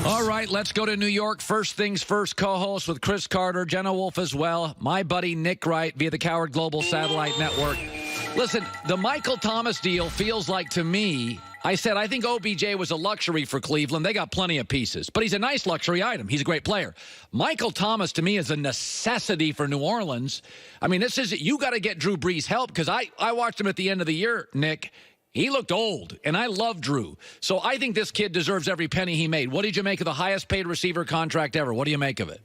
All right, let's go to New York. First things first, co-host with Chris Carter, Jenna Wolfe as well, my buddy Nick Wright via the Coward Global Satellite Network. Listen, the Michael Thomas deal feels like to me, I said I think OBJ was a luxury for Cleveland. They got plenty of pieces, but he's a nice luxury item. He's a great player. Michael Thomas, to me, is a necessity for New Orleans. I mean, this is, you got to get Drew Brees help because I watched him at the end of the year, Nick. He looked old, and I love Drew. So I think this kid deserves every penny he made. What did you make of the highest-paid receiver contract ever? What do you make of it?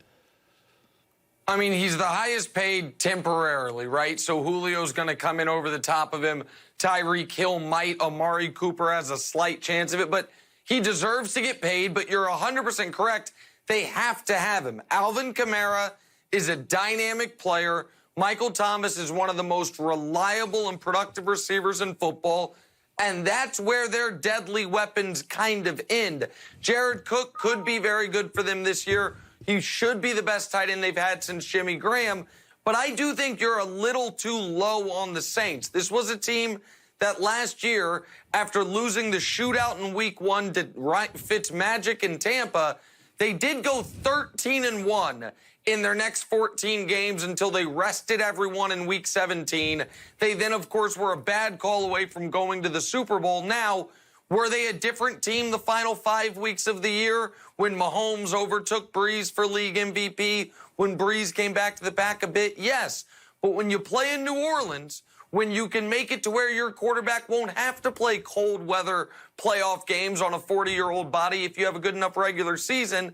I mean, he's the highest paid temporarily, right? So Julio's going to come in over the top of him. Tyreek Hill might. Amari Cooper has a slight chance of it. But he deserves to get paid, but you're 100% correct. They have to have him. Alvin Kamara is a dynamic player. Michael Thomas is one of the most reliable and productive receivers in football. And that's where their deadly weapons kind of end. Jared Cook could be very good for them this year. He should be the best tight end they've had since Jimmy Graham. But I do think you're a little too low on the Saints. This was a team that last year, after losing the shootout in week 1 to Fitzmagic in Tampa, they did go 13-1 in their next 14 games until they rested everyone in week 17. They then, of course, were a bad call away from going to the Super Bowl. Now, were they a different team the final 5 weeks of the year when Mahomes overtook Brees for league MVP, when Brees came back to the pack a bit? Yes. But when you play in New Orleans, when you can make it to where your quarterback won't have to play cold weather playoff games on a 40-year-old body if you have a good enough regular season,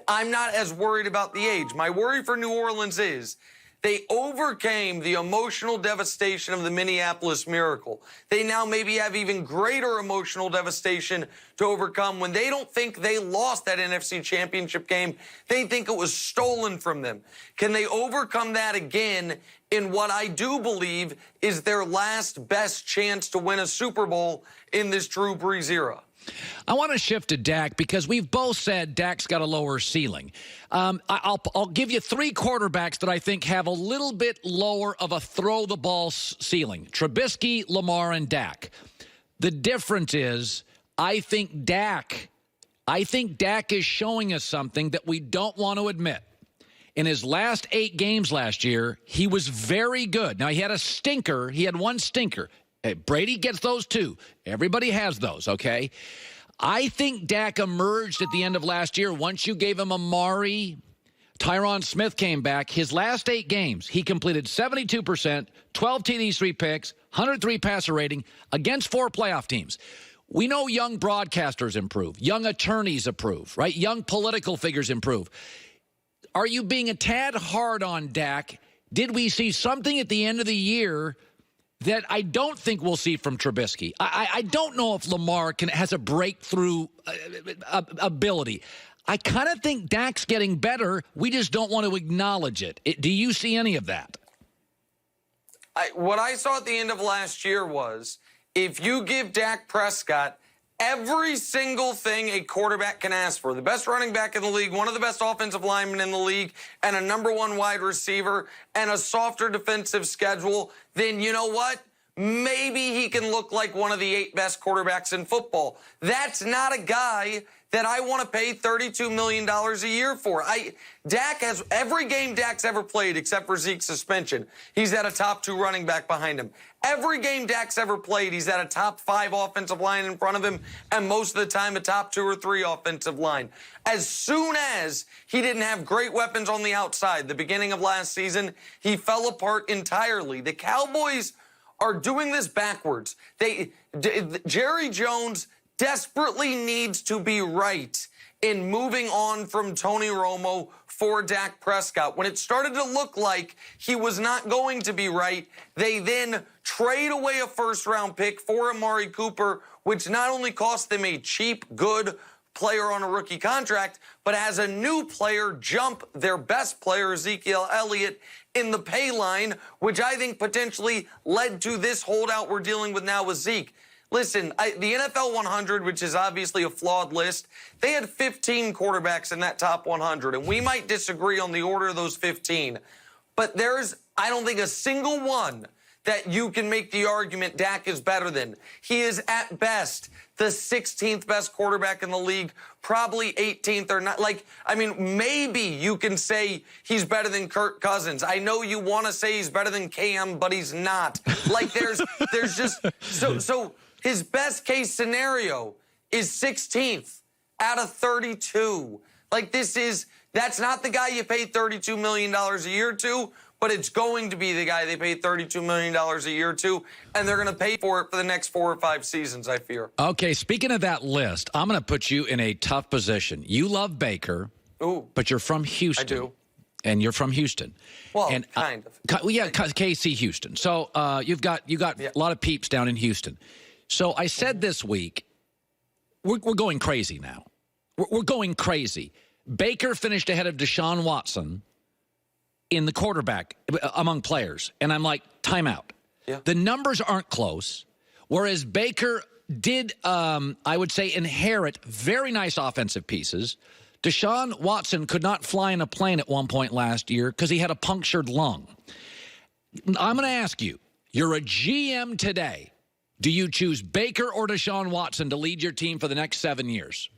I'm not as worried about the age. My worry for New Orleans is they overcame the emotional devastation of the Minneapolis Miracle. They now maybe have even greater emotional devastation to overcome when they don't think they lost that NFC Championship game. They think it was stolen from them. Can they overcome that again in what I do believe is their last best chance to win a Super Bowl in this Drew Brees era? I want to shift to Dak because we've both said Dak's got a lower ceiling. I'll give you 3 quarterbacks that I think have a little bit lower of a throw-the-ball ceiling. Trubisky, Lamar, and Dak. The difference is I think Dak is showing us something that we don't want to admit. In his last 8 games last year, he was very good. Now, he had a stinker. He had one stinker. Hey, Brady gets those too. Everybody has those, okay? I think Dak emerged at the end of last year. Once you gave him Amari, Tyron Smith came back. His last 8 games, he completed 72%, 12 TDs, 3 picks, 103 passer rating against 4 playoff teams. We know young broadcasters improve. Young attorneys improve, right? Young political figures improve. Are you being a tad hard on Dak? Did we see something at the end of the year that I don't think we'll see from Trubisky? I don't know if Lamar has a breakthrough ability. I kind of think Dak's getting better. We just don't want to acknowledge it. Do you see any of that? What I saw at the end of last year was if you give Dak Prescott every single thing a quarterback can ask for, the best running back in the league, one of the best offensive linemen in the league, and a #1 wide receiver, and a softer defensive schedule, then you know what? Maybe he can look like one of the 8 best quarterbacks in football. That's not a guy that I want to pay $32 million a year for. Dak has every game Dak's ever played, except for Zeke's suspension, he's had a top 2 running back behind him. Every game Dak's ever played, he's had a top 5 offensive line in front of him, and most of the time a top 2 or 3 offensive line. As soon as he didn't have great weapons on the outside, the beginning of last season, he fell apart entirely. The Cowboys are doing this backwards. Jerry Jones desperately needs to be right in moving on from Tony Romo for Dak Prescott. When it started to look like he was not going to be right, they then trade away a first-round pick for Amari Cooper, which not only cost them a cheap, good player on a rookie contract, but has a new player jump their best player, Ezekiel Elliott, in the pay line, which I think potentially led to this holdout we're dealing with now with Zeke. Listen, the NFL 100, which is obviously a flawed list, they had 15 quarterbacks in that top 100, and we might disagree on the order of those 15. But there's, I don't think, a single one that you can make the argument Dak is better than. He is at best the 16th best quarterback in the league, probably 18th or not. Like, I mean, maybe you can say he's better than Kirk Cousins. I know you want to say he's better than Cam, but he's not. Like, there's just so his best case scenario is 16th out of 32. Like, that's not the guy you pay $32 million a year to, but it's going to be the guy they pay $32 million a year to, and they're going to pay for it for the next 4 or 5 seasons, I fear. Okay, speaking of that list, I'm going to put you in a tough position. You love Baker, but you're from Houston. I do. And you're from Houston. Well, and, kind of. Yeah, KC Houston. So you got a lot of peeps down in Houston. So I said this week, we're going crazy now. We're going crazy. Baker finished ahead of Deshaun Watson in the quarterback among players. And I'm like, timeout. Yeah. The numbers aren't close, whereas Baker did, I would say, inherit very nice offensive pieces. Deshaun Watson could not fly in a plane at one point last year because he had a punctured lung. I'm going to ask you, you're a GM today. Do you choose Baker or Deshaun Watson to lead your team for the next 7 years?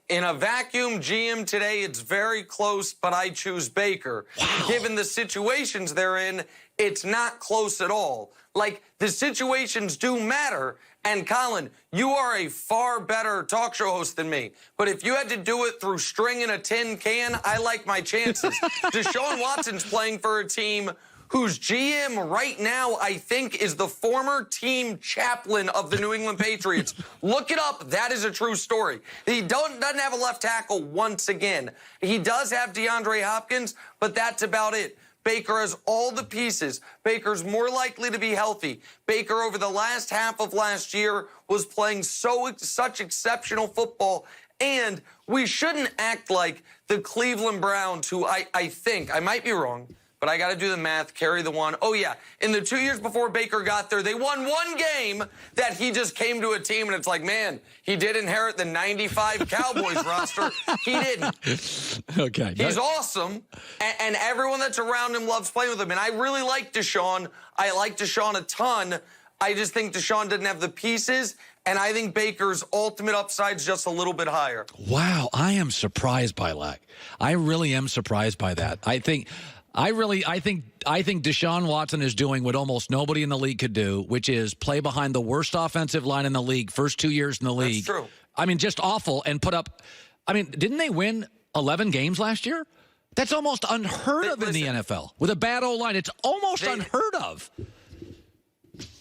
In a vacuum, GM today, it's very close, but I choose Baker. Wow. Given the situations they're in, it's not close at all. Like, the situations do matter. And, Colin, you are a far better talk show host than me. But if you had to do it through string in a tin can, I like my chances. Deshaun Watson's playing for a team whose GM right now, I think, is the former team chaplain of the New England Patriots. Look it up. That is a true story. He doesn't have a left tackle once again. He does have DeAndre Hopkins, but that's about it. Baker has all the pieces. Baker's more likely to be healthy. Baker, over the last half of last year, was playing such exceptional football. And we shouldn't act like the Cleveland Browns, who I think, I might be wrong, but I got to do the math, carry the one. Oh, yeah. In the 2 years before Baker got there, they won one game that he just came to a team, and it's like, man, he did inherit the 95 Cowboys roster. He didn't. Okay. He's awesome, and everyone that's around him loves playing with him. And I really like Deshaun. I like Deshaun a ton. I just think Deshaun didn't have the pieces, and I think Baker's ultimate upside's just a little bit higher. Wow, I am surprised by that. I really am surprised by that. I think Deshaun Watson is doing what almost nobody in the league could do, which is play behind the worst offensive line in the league, first 2 years in the league. That's true. I mean, just awful, and put up, I mean, didn't they win 11 games last year? That's almost unheard of in the NFL. With a bad O-line, it's almost unheard of.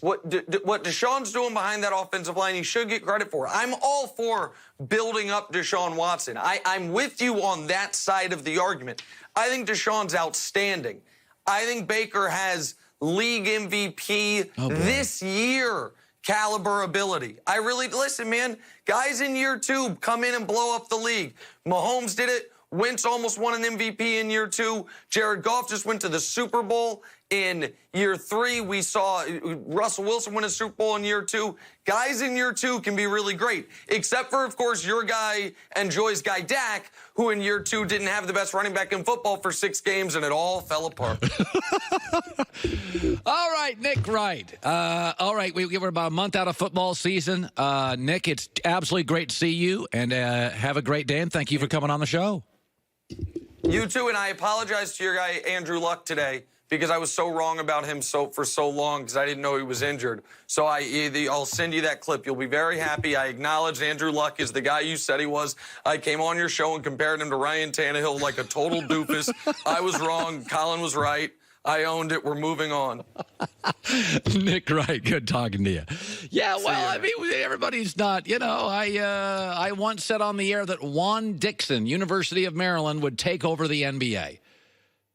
What Deshaun's doing behind that offensive line, he should get credit for. I'm all for building up Deshaun Watson. I'm with you on that side of the argument. I think Deshaun's outstanding. I think Baker has league MVP this year caliber ability. Listen, man, guys in year 2 come in and blow up the league. Mahomes did it. Wentz almost won an MVP in year 2. Jared Goff just went to the Super Bowl in year 3. We saw Russell Wilson win a Super Bowl in year 2. Guys in year 2 can be really great, except for, of course, your guy and Joy's guy, Dak, who in year 2 didn't have the best running back in football for 6 games, and it all fell apart. All right, Nick Wright. All right, we're about a month out of football season. Nick, it's absolutely great to see you, and have a great day, and thank you for coming on the show. You too, and I apologize to your guy, Andrew Luck, today, because I was so wrong about him for so long because I didn't know he was injured. So I'll send you that clip. You'll be very happy. I acknowledge Andrew Luck is the guy you said he was. I came on your show and compared him to Ryan Tannehill like a total doofus. I was wrong. Colin was right. I owned it. We're moving on. Nick Wright, good talking to you. Yeah, well, I mean, everybody's not, I once said on the air that Juan Dixon, University of Maryland, would take over the NBA.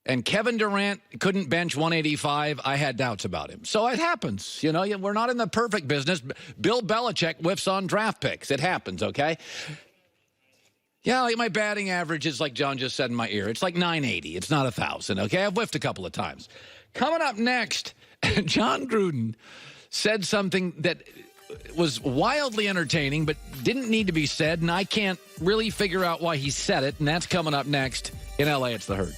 And Kevin Durant couldn't bench 185. I had doubts about him. So it happens. We're not in the perfect business. Bill Belichick whiffs on draft picks. It happens, okay? Yeah, like my batting average is, like John just said in my ear, it's like 980. It's not 1,000, okay? I've whiffed a couple of times. Coming up next, John Gruden said something that was wildly entertaining but didn't need to be said, and I can't really figure out why he said it, and that's coming up next in LA. It's The Herd.